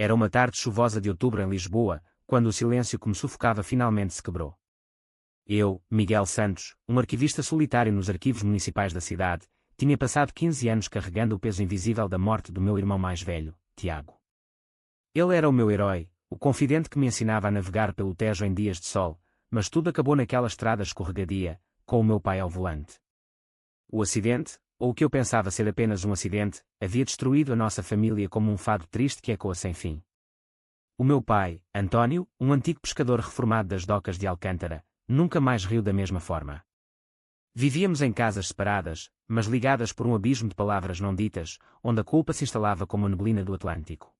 Era uma tarde chuvosa de outubro em Lisboa, quando o silêncio que me sufocava finalmente se quebrou. Eu, Miguel Santos, um arquivista solitário nos arquivos municipais da cidade, tinha passado 15 anos carregando o peso invisível da morte do meu irmão mais velho, Tiago. Ele era o meu herói, o confidente que me ensinava a navegar pelo Tejo em dias de sol, mas tudo acabou naquela estrada escorregadia, com o meu pai ao volante. O acidente, ou o que eu pensava ser apenas um acidente, havia destruído a nossa família como um fado triste que ecoa sem fim. O meu pai, António, um antigo pescador reformado das docas de Alcântara, nunca mais riu da mesma forma. Vivíamos em casas separadas, mas ligadas por um abismo de palavras não ditas, onde a culpa se instalava como a neblina do Atlântico.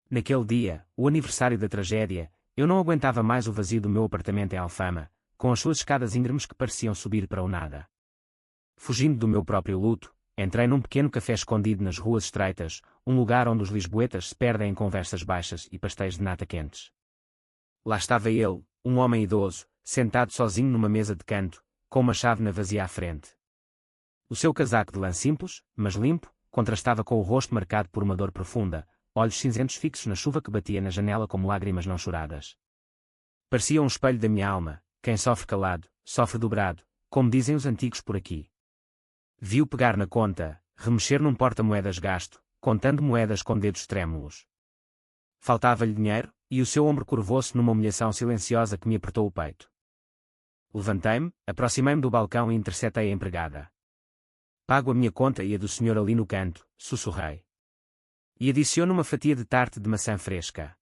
Naquele dia, o aniversário da tragédia, eu não aguentava mais o vazio do meu apartamento em Alfama, com as suas escadas íngremes que pareciam subir para o nada. Fugindo do meu próprio luto, entrei num pequeno café escondido nas ruas estreitas, um lugar onde os lisboetas se perdem em conversas baixas e pastéis de nata quentes. Lá estava ele, um homem idoso, sentado sozinho numa mesa de canto, com uma chávena vazia à frente. O seu casaco de lã simples, mas limpo, contrastava com o rosto marcado por uma dor profunda, olhos cinzentos fixos na chuva que batia na janela como lágrimas não choradas. Parecia um espelho da minha alma, quem sofre calado, sofre dobrado, como dizem os antigos por aqui. Vi-o pegar na conta, remexer num porta-moedas gasto, contando moedas com dedos trêmulos. Faltava-lhe dinheiro, e o seu ombro curvou-se numa humilhação silenciosa que me apertou o peito. Levantei-me, aproximei-me do balcão e interceptei a empregada. Pago a minha conta e a do senhor ali no canto, sussurrei. E adiciono uma fatia de tarte de maçã fresca.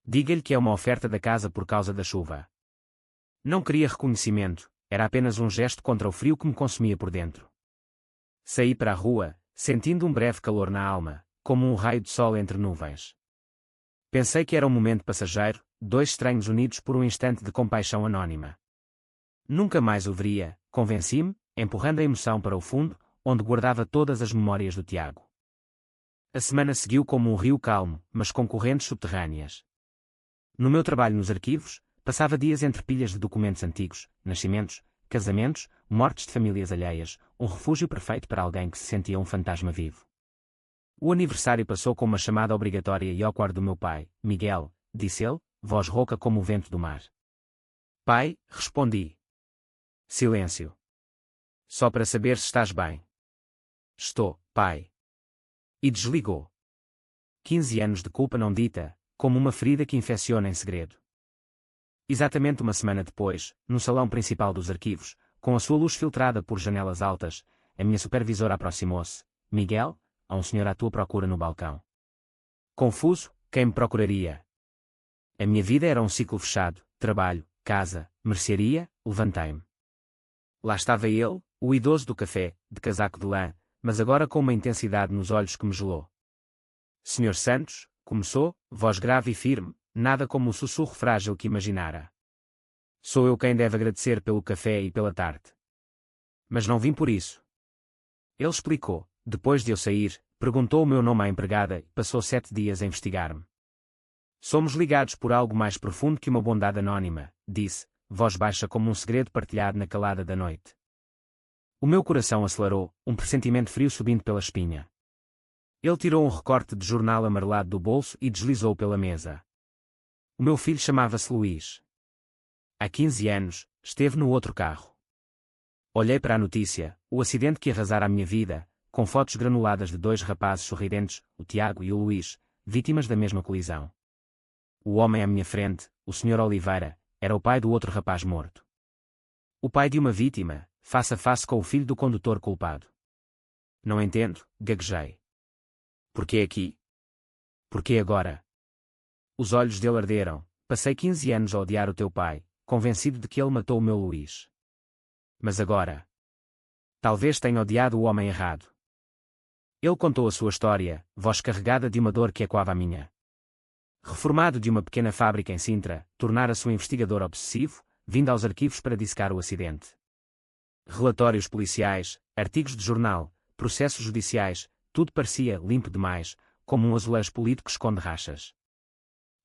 Diga-lhe que é uma oferta da casa por causa da chuva. Não queria reconhecimento, era apenas um gesto contra o frio que me consumia por dentro. Saí para a rua, sentindo um breve calor na alma, como um raio de sol entre nuvens. Pensei que era um momento passageiro, dois estranhos unidos por um instante de compaixão anônima. Nunca mais o veria, convenci-me, empurrando a emoção para o fundo, onde guardava todas as memórias do Tiago. A semana seguiu como um rio calmo, mas com correntes subterrâneas. No meu trabalho nos arquivos, passava dias entre pilhas de documentos antigos, nascimentos, casamentos, mortes de famílias alheias, um refúgio perfeito para alguém que se sentia um fantasma vivo. O aniversário passou com uma chamada obrigatória e awkward do meu pai. Miguel, disse ele, voz rouca como o vento do mar. Pai, respondi. Silêncio. Só para saber se estás bem. Estou, pai. E desligou. 15 anos de culpa não dita, como uma ferida que infecciona em segredo. Exatamente uma semana depois, no salão principal dos arquivos, com a sua luz filtrada por janelas altas, a minha supervisora aproximou-se. Miguel, há um senhor à tua procura no balcão. Confuso, quem me procuraria? A minha vida era um ciclo fechado, trabalho, casa, mercearia, levantei-me. Lá estava ele, o idoso do café, de casaco de lã, mas agora com uma intensidade nos olhos que me gelou. Senhor Santos, começou, voz grave e firme, nada como o sussurro frágil que imaginara. Sou eu quem deve agradecer pelo café e pela tarde. Mas não vim por isso. Ele explicou, depois de eu sair, perguntou o meu nome à empregada e passou 7 dias a investigar-me. Somos ligados por algo mais profundo que uma bondade anônima, disse, voz baixa como um segredo partilhado na calada da noite. O meu coração acelerou, um pressentimento frio subindo pela espinha. Ele tirou um recorte de jornal amarelado do bolso e deslizou pela mesa. O meu filho chamava-se Luís. Há 15 anos, esteve no outro carro. Olhei para a notícia, o acidente que arrasara a minha vida, com fotos granuladas de 2 rapazes sorridentes, o Tiago e o Luís, vítimas da mesma colisão. O homem à minha frente, o Sr. Oliveira, era o pai do outro rapaz morto. O pai de uma vítima, face a face com o filho do condutor culpado. Não entendo, gaguejei. Porquê aqui? Porquê agora? Os olhos dele arderam. Passei 15 anos a odiar o teu pai, convencido de que ele matou o meu Luís. Mas agora? Talvez tenha odiado o homem errado. Ele contou a sua história, voz carregada de uma dor que ecoava a minha. Reformado de uma pequena fábrica em Sintra, tornara-se um investigador obsessivo, vindo aos arquivos para dissecar o acidente. Relatórios policiais, artigos de jornal, processos judiciais, tudo parecia limpo demais, como um azulejo polido que esconde rachas.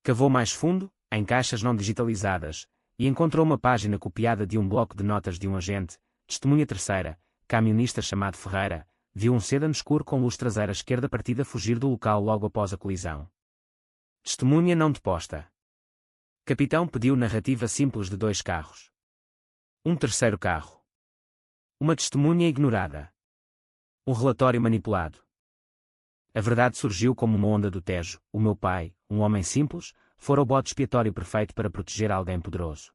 Cavou mais fundo, em caixas não digitalizadas, e encontrou uma página copiada de um bloco de notas de um agente, testemunha terceira, camionista chamado Ferreira, viu um sedã escuro com luz traseira esquerda partida fugir do local logo após a colisão. Testemunha não deposta. Capitão pediu narrativa simples de 2 carros. Um terceiro carro. Uma testemunha ignorada. Um relatório manipulado. A verdade surgiu como uma onda do Tejo. O meu pai, um homem simples, fora o bode expiatório perfeito para proteger alguém poderoso.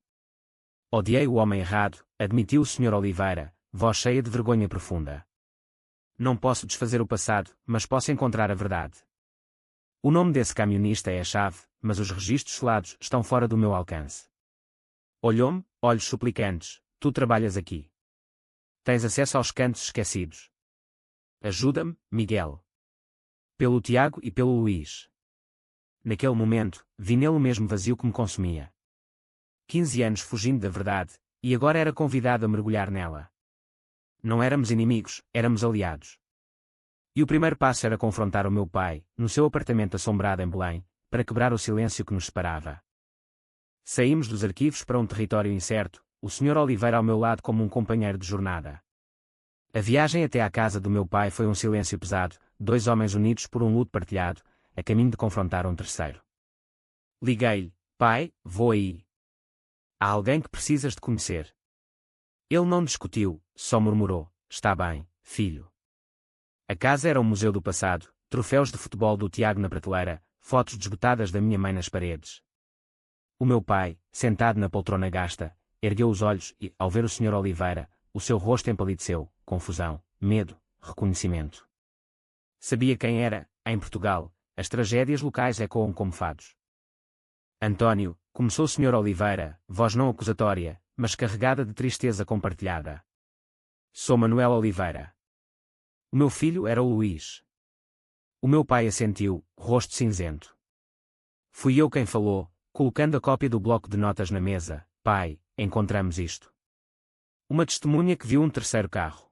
Odiei o homem errado, admitiu o Sr. Oliveira, voz cheia de vergonha profunda. Não posso desfazer o passado, mas posso encontrar a verdade. O nome desse camionista é a chave, mas os registros selados estão fora do meu alcance. Olhou-me, olhos suplicantes, tu trabalhas aqui. Tens acesso aos cantos esquecidos. Ajuda-me, Miguel. Pelo Tiago e pelo Luís. Naquele momento, vi nele o mesmo vazio que me consumia. 15 anos fugindo da verdade, e agora era convidado a mergulhar nela. Não éramos inimigos, éramos aliados. E o primeiro passo era confrontar o meu pai, no seu apartamento assombrado em Belém, para quebrar o silêncio que nos separava. Saímos dos arquivos para um território incerto, o Sr. Oliveira ao meu lado como um companheiro de jornada. A viagem até à casa do meu pai foi um silêncio pesado, 2 homens unidos por um luto partilhado, a caminho de confrontar um terceiro. Liguei-lhe, pai, vou aí. Há alguém que precisas de conhecer. Ele não discutiu, só murmurou, está bem, filho. A casa era um museu do passado, troféus de futebol do Tiago na prateleira, fotos desbotadas da minha mãe nas paredes. O meu pai, sentado na poltrona gasta, ergueu os olhos e, ao ver o Sr. Oliveira, o seu rosto empalideceu, confusão, medo, reconhecimento. Sabia quem era, em Portugal, as tragédias locais ecoam como fados. António, começou o Sr. Oliveira, voz não acusatória, mas carregada de tristeza compartilhada. Sou Manuel Oliveira. O meu filho era o Luís. O meu pai assentiu, rosto cinzento. Fui eu quem falou, colocando a cópia do bloco de notas na mesa. Pai, encontramos isto. Uma testemunha que viu um terceiro carro.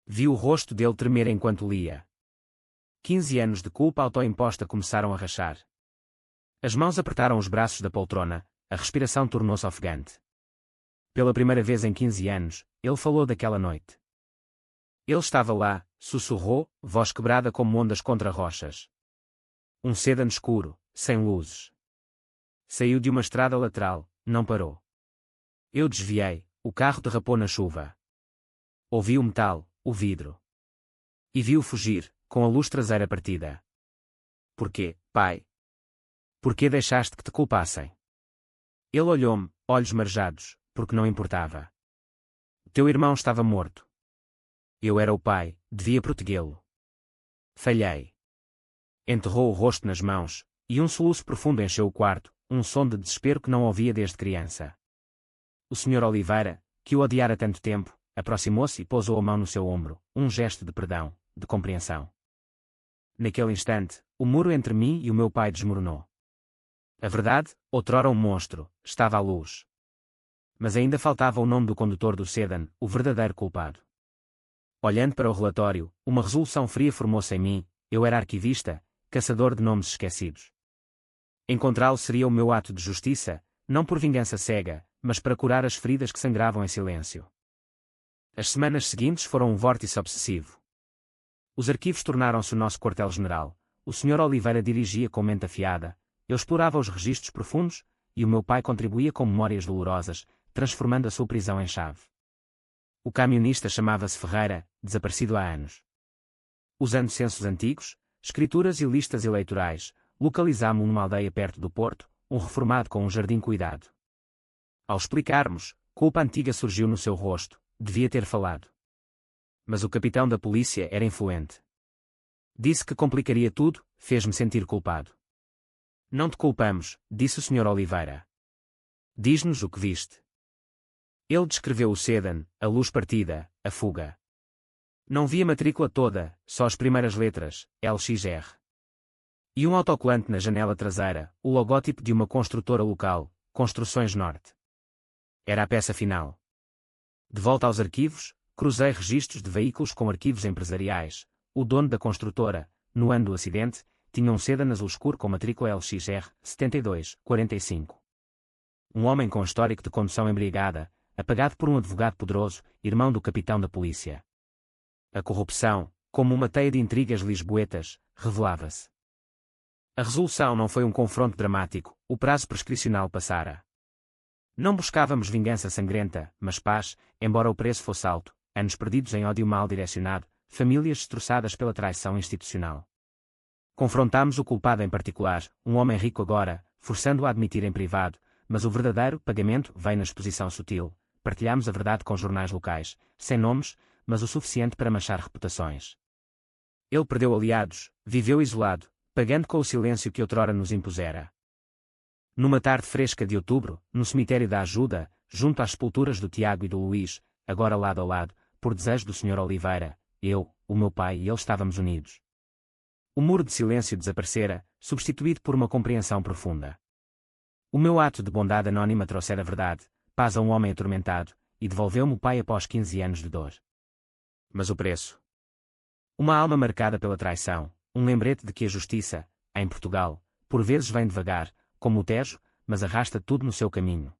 Viu o rosto dele tremer enquanto lia. 15 anos de culpa autoimposta começaram a rachar. As mãos apertaram os braços da poltrona, a respiração tornou-se ofegante. Pela primeira vez em 15 anos, ele falou daquela noite. Ele estava lá, sussurrou, voz quebrada como ondas contra rochas. Um sedã escuro, sem luzes. Saiu de uma estrada lateral, não parou. Eu desviei, o carro derrapou na chuva. Ouvi o metal, o vidro. E vi-o fugir, com a luz traseira partida. Porquê, pai? Porquê deixaste que te culpassem? Ele olhou-me, olhos marejados, porque não importava. Teu irmão estava morto. Eu era o pai, devia protegê-lo. Falhei. Enterrou o rosto nas mãos, e um soluço profundo encheu o quarto, um som de desespero que não ouvia desde criança. O Sr. Oliveira, que o odiara tanto tempo, aproximou-se e pousou a mão no seu ombro, um gesto de perdão, de compreensão. Naquele instante, o muro entre mim e o meu pai desmoronou. A verdade, outrora um monstro, estava à luz. Mas ainda faltava o nome do condutor do sedã, o verdadeiro culpado. Olhando para o relatório, uma resolução fria formou-se em mim. Eu era arquivista, caçador de nomes esquecidos. Encontrá-lo seria o meu ato de justiça, não por vingança cega, mas para curar as feridas que sangravam em silêncio. As semanas seguintes foram um vórtice obsessivo. Os arquivos tornaram-se o nosso quartel-general. O Sr. Oliveira dirigia com mente afiada, eu explorava os registros profundos, e o meu pai contribuía com memórias dolorosas, transformando a sua prisão em chave. O camionista chamava-se Ferreira, desaparecido há anos. Usando censos antigos, escrituras e listas eleitorais, localizámo-o numa aldeia perto do Porto, um reformado com um jardim cuidado. Ao explicarmos, culpa antiga surgiu no seu rosto, devia ter falado. Mas o capitão da polícia era influente. Disse que complicaria tudo, fez-me sentir culpado. Não te culpamos, disse o Sr. Oliveira. Diz-nos o que viste. Ele descreveu o sedã, a luz partida, a fuga. Não vi a matrícula toda, só as primeiras letras, LXR. E um autocolante na janela traseira, o logótipo de uma construtora local, Construções Norte. Era a peça final. De volta aos arquivos, cruzei registros de veículos com arquivos empresariais. O dono da construtora, no ano do acidente, tinha um sedã azul escuro com matrícula LXR 7245. Um homem com histórico de condução embriagada, apagado por um advogado poderoso, irmão do capitão da polícia. A corrupção, como uma teia de intrigas lisboetas, revelava-se. A resolução não foi um confronto dramático, o prazo prescricional passara. Não buscávamos vingança sangrenta, mas paz, embora o preço fosse alto, anos perdidos em ódio mal direcionado, famílias destroçadas pela traição institucional. Confrontámos o culpado em particular, um homem rico agora, forçando-o a admitir em privado, mas o verdadeiro pagamento vem na exposição sutil. Partilhámos a verdade com jornais locais, sem nomes, mas o suficiente para manchar reputações. Ele perdeu aliados, viveu isolado, pagando com o silêncio que outrora nos impusera. Numa tarde fresca de outubro, no cemitério da Ajuda, junto às sepulturas do Tiago e do Luís, agora lado a lado, por desejo do Sr. Oliveira, eu, o meu pai e ele estávamos unidos. O muro de silêncio desaparecera, substituído por uma compreensão profunda. O meu ato de bondade anónima trouxera verdade, paz a um homem atormentado, e devolveu-me o pai após 15 anos de dor. Mas o preço? Uma alma marcada pela traição, um lembrete de que a justiça, em Portugal, por vezes vem devagar, como o Tejo, mas arrasta tudo no seu caminho.